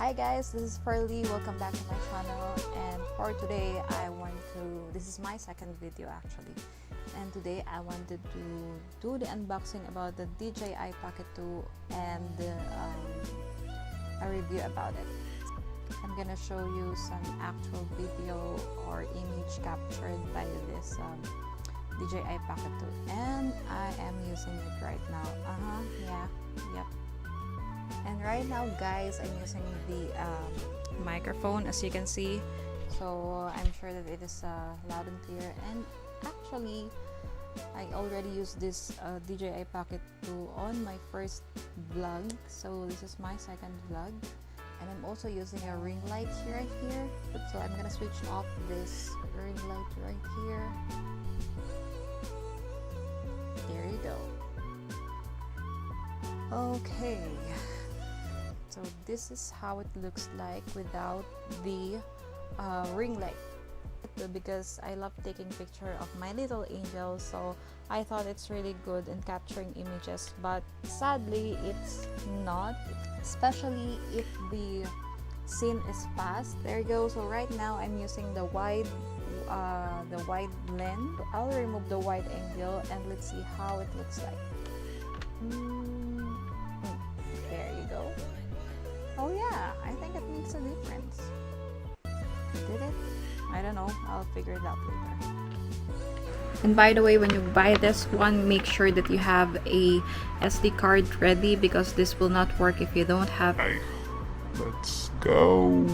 Hi guys, this is Farley. Welcome back to my channel, and for today this is my second video actually, and today I wanted to do the unboxing about the DJI Pocket 2 and a review about it. I'm gonna show you some actual video or image captured by this DJI Pocket 2, and I am using it right now. Yep. And right now guys, I'm using the microphone, as you can see, so I'm sure that it is loud and clear. And actually I already used this DJI Pocket 2 on my first vlog, so this is my second vlog. And I'm also using a ring light right here, so I'm gonna switch off this ring light right here. There you go. Okay, so this is how it looks like without the ring light, because I love taking picture of my little angel, so I thought it's really good in capturing images, but sadly it's not, especially if the scene is fast. There you go. So right now I'm using the wide lens. I'll remove the wide angle and let's see how it looks like. There you go. Oh yeah, I think it makes a difference. Did it? I don't know. I'll figure it out later. And by the way, when you buy this one, make sure that you have a SD card ready, because this will not work if you don't have. Let's go.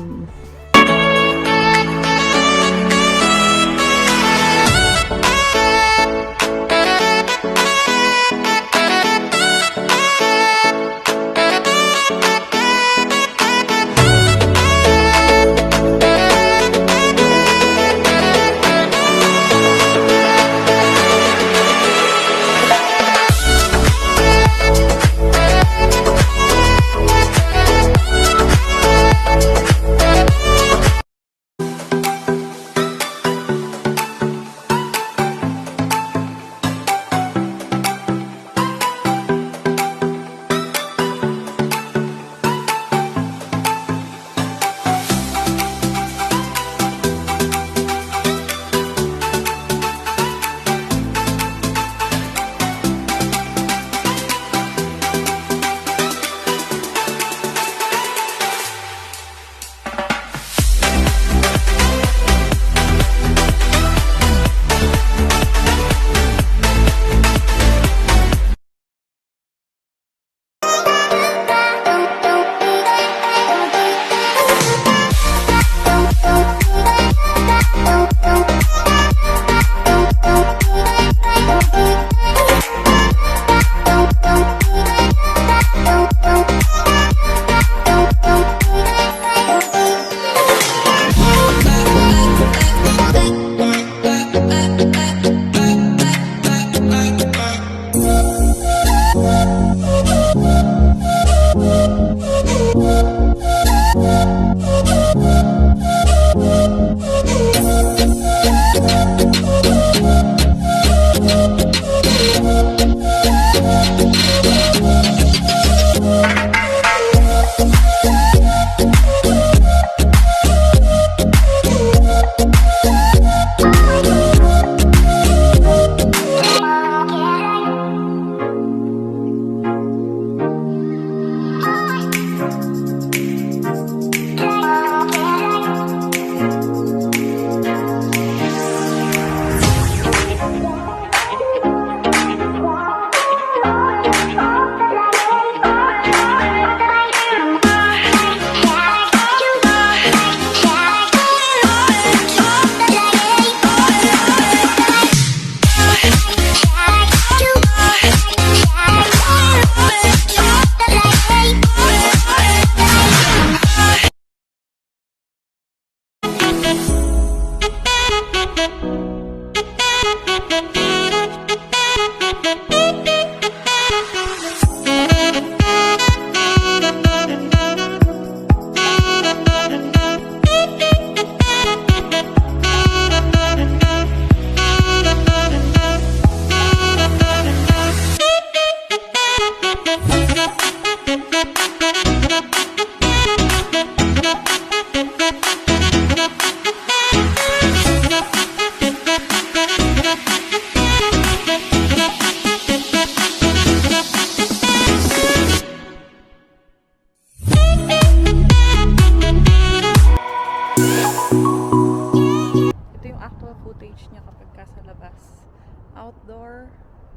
outdoor.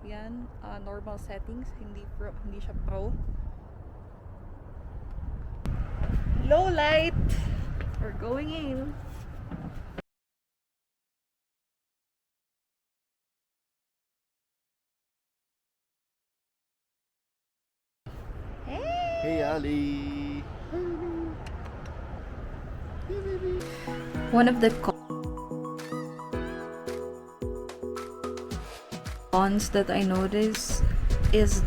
Yan, normal settings, hindi siya pro. Low light. We're going in. Hey! Hey Ali. One of the cons that I notice is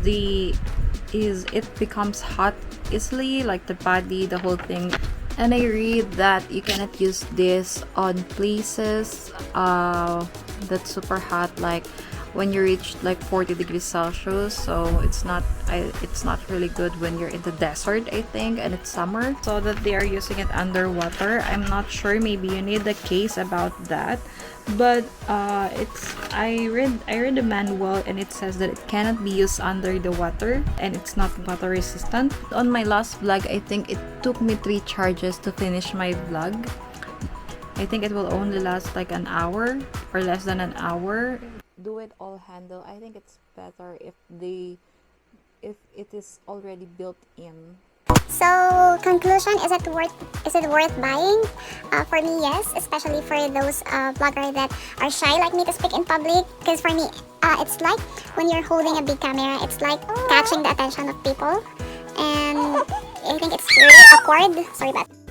it becomes hot easily, like the body, the whole thing. And I read that you cannot use this on places that's super hot, like when you reach like 40 degrees Celsius. So it's not really good when you're in the desert, I think, and it's summer. So that they are using it underwater, I'm not sure. Maybe you need a case about that. But I read the manual, and it says that it cannot be used under the water, and it's not water resistant. On my last vlog, I think it took me 3 charges to finish my vlog. I think it will only last like an hour or less than an hour. Do it all handle. I think it's better if it is already built in. So, conclusion, is it worth buying? For me, yes, especially for those vloggers that are shy like me to speak in public. Because for me, it's like when you're holding a big camera, it's like catching the attention of people, and I think it's really awkward. Sorry about that.